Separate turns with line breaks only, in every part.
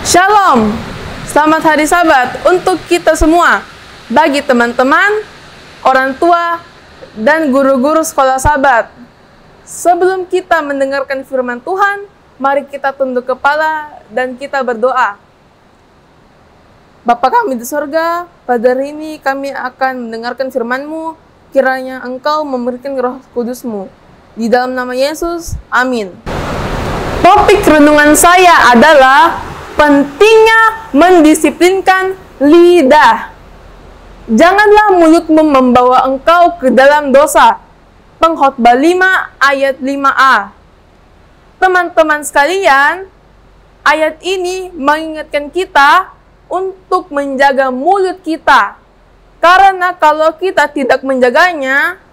Shalom, selamat hari Sabat untuk kita semua, bagi teman-teman, orang tua, dan guru-guru sekolah Sabat. Sebelum kita mendengarkan firman Tuhan, mari kita tunduk kepala dan kita berdoa. Bapa kami di surga, pada hari ini kami akan mendengarkan firman-Mu, kiranya Engkau memberikan Roh Kudus-Mu. Di dalam nama Yesus, amin. Topik renungan saya adalah pentingnya mendisiplinkan lidah. Janganlah mulutmu membawa engkau ke dalam dosa. Pengkhotbah 5 ayat 5a. Teman-teman sekalian, ayat ini mengingatkan kita untuk menjaga mulut kita. Karena kalau kita tidak menjaganya,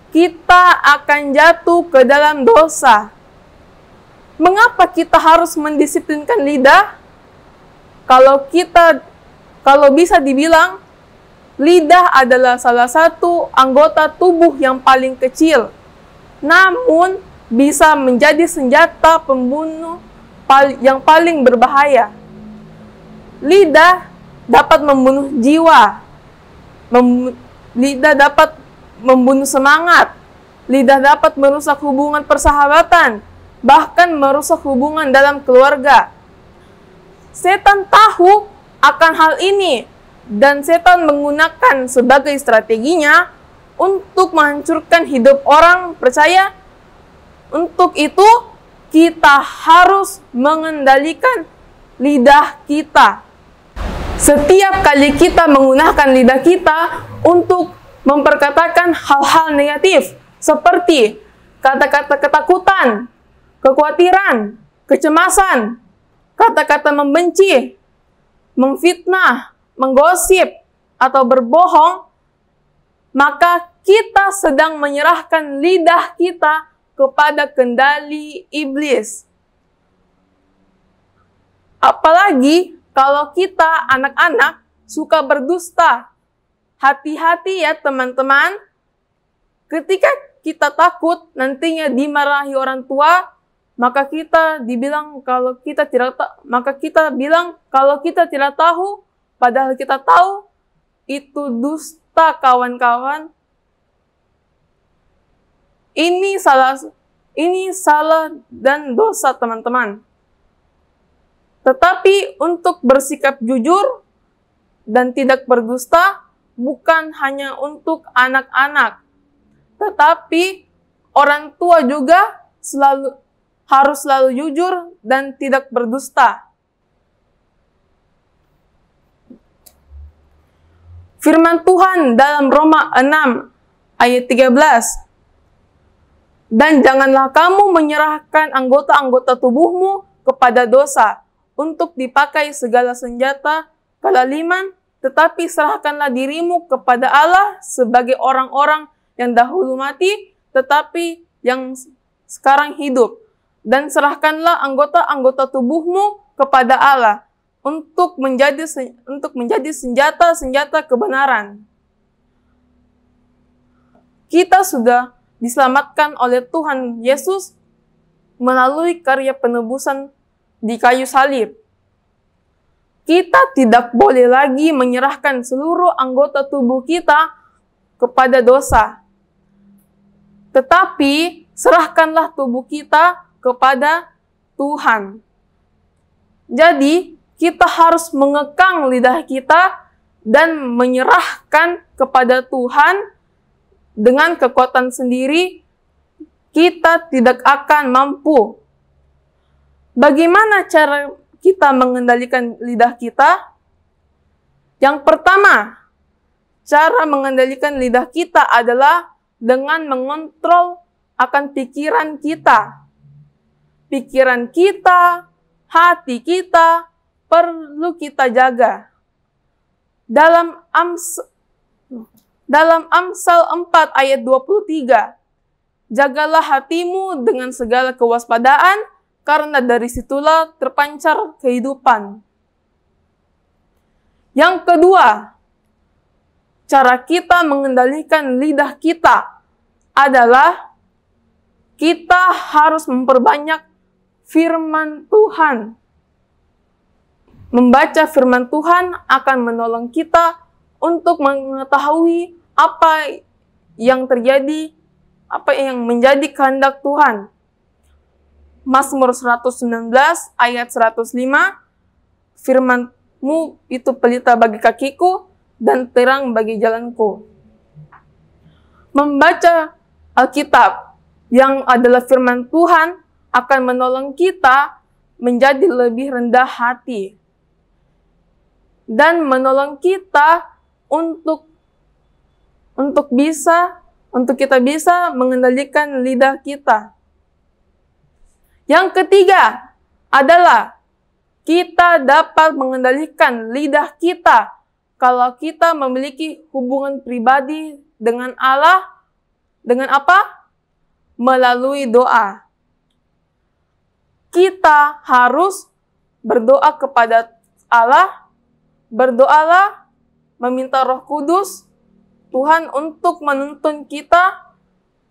kita akan jatuh ke dalam dosa. Mengapa kita harus mendisiplinkan lidah? Kalau bisa dibilang, lidah adalah salah satu anggota tubuh yang paling kecil, namun bisa menjadi senjata pembunuh yang paling berbahaya. Lidah dapat membunuh jiwa, lidah dapat membunuh semangat, lidah dapat merusak hubungan persahabatan, bahkan merusak hubungan dalam keluarga. Setan tahu akan hal ini, dan setan menggunakan sebagai strateginya untuk menghancurkan hidup orang percaya. Untuk itu, kita harus mengendalikan lidah kita. Setiap kali kita menggunakan lidah kita untuk memperkatakan hal-hal negatif, seperti kata-kata ketakutan, kekhawatiran, kecemasan, kata-kata membenci, memfitnah, menggosip, atau berbohong, maka kita sedang menyerahkan lidah kita kepada kendali iblis. Apalagi kalau kita anak-anak suka berdusta. Hati-hati ya teman-teman. Ketika kita takut nantinya dimarahi orang tua, maka kita bilang kalau kita tidak tahu, padahal kita tahu. Itu dusta, kawan-kawan. Ini salah dan dosa, teman-teman. Tetapi untuk bersikap jujur dan tidak berdusta bukan hanya untuk anak-anak, tetapi orang tua juga harus selalu jujur dan tidak berdusta. Firman Tuhan dalam Roma 6 ayat 13. Dan janganlah kamu menyerahkan anggota-anggota tubuhmu kepada dosa untuk dipakai segala senjata kelaliman, tetapi serahkanlah dirimu kepada Allah sebagai orang-orang yang dahulu mati, tetapi yang sekarang hidup. Dan serahkanlah anggota-anggota tubuhmu kepada Allah untuk menjadi senjata-senjata kebenaran. Kita sudah diselamatkan oleh Tuhan Yesus melalui karya penebusan di kayu salib. Kita tidak boleh lagi menyerahkan seluruh anggota tubuh kita kepada dosa. Tetapi serahkanlah tubuh kita kepada Tuhan. Jadi, kita harus mengekang lidah kita dan menyerahkan kepada Tuhan. Dengan kekuatan sendiri, kita tidak akan mampu. Bagaimana cara kita mengendalikan lidah kita? Yang pertama, cara mengendalikan lidah kita adalah dengan mengontrol akan pikiran kita. Pikiran kita, hati kita, perlu kita jaga. Dalam Amsal 4 ayat 23, jagalah hatimu dengan segala kewaspadaan, karena dari situlah terpancar kehidupan. Yang kedua, cara kita mengendalikan lidah kita adalah kita harus memperbanyak firman Tuhan. Membaca firman Tuhan akan menolong kita untuk mengetahui apa yang terjadi, apa yang menjadi kehendak Tuhan. Mazmur 119 ayat 105, firman-Mu itu pelita bagi kakiku dan terang bagi jalanku. Membaca Alkitab yang adalah firman Tuhan akan menolong kita menjadi lebih rendah hati dan menolong kita untuk kita bisa mengendalikan lidah kita. Yang ketiga adalah kita dapat mengendalikan lidah kita kalau kita memiliki hubungan pribadi dengan Allah. Dengan apa? Melalui doa. Kita harus berdoa kepada Allah. Berdoalah, meminta Roh Kudus, Tuhan untuk menuntun kita,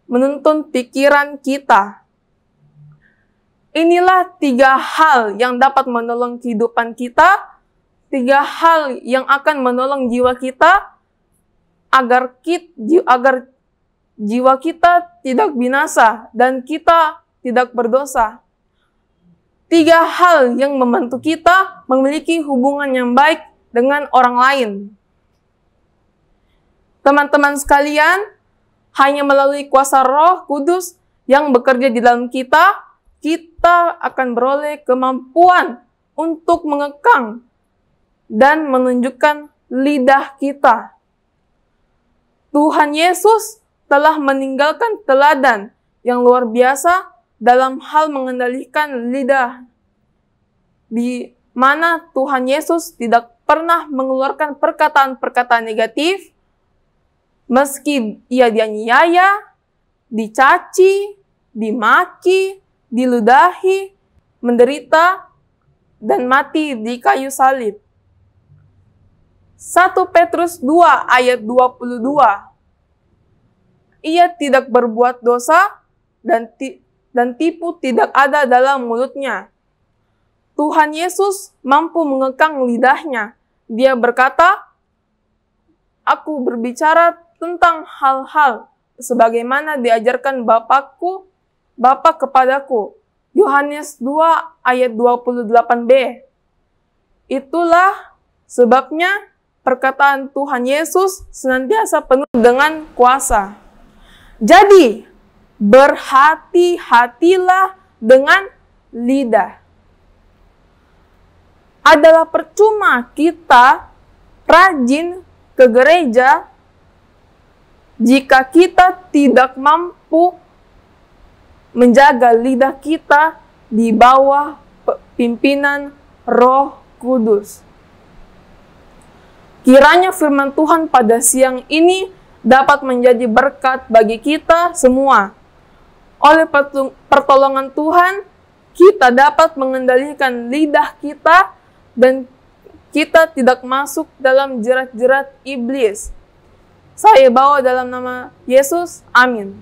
menuntun pikiran kita. Inilah 3 hal yang dapat menolong kehidupan kita, 3 hal yang akan menolong jiwa kita, agar jiwa kita tidak binasa dan kita tidak berdosa. 3 hal yang membantu kita memiliki hubungan yang baik dengan orang lain. Teman-teman sekalian, hanya melalui kuasa Roh Kudus yang bekerja di dalam kita, kita akan beroleh kemampuan untuk mengekang dan menunjukkan lidah kita. Tuhan Yesus telah meninggalkan teladan yang luar biasa dalam hal mengendalikan lidah, di mana Tuhan Yesus tidak pernah mengeluarkan perkataan-perkataan negatif, meski ia dianiaya, dicaci, dimaki, diludahi, menderita, dan mati di kayu salib. 1 Petrus 2 ayat 22. Ia tidak berbuat dosa dan tipu tidak ada dalam mulutnya. Tuhan Yesus mampu mengekang lidahnya. Dia berkata, "Aku berbicara tentang hal-hal sebagaimana diajarkan Bapa kepadaku." Yohanes 2 ayat 28b. Itulah sebabnya perkataan Tuhan Yesus senantiasa penuh dengan kuasa. Jadi, berhati-hatilah dengan lidah. Adalah percuma kita rajin ke gereja jika kita tidak mampu menjaga lidah kita di bawah pimpinan Roh Kudus. Kiranya firman Tuhan pada siang ini dapat menjadi berkat bagi kita semua. Oleh pertolongan Tuhan, kita dapat mengendalikan lidah kita dan kita tidak masuk dalam jerat-jerat iblis. Saya bawa dalam nama Yesus, amin.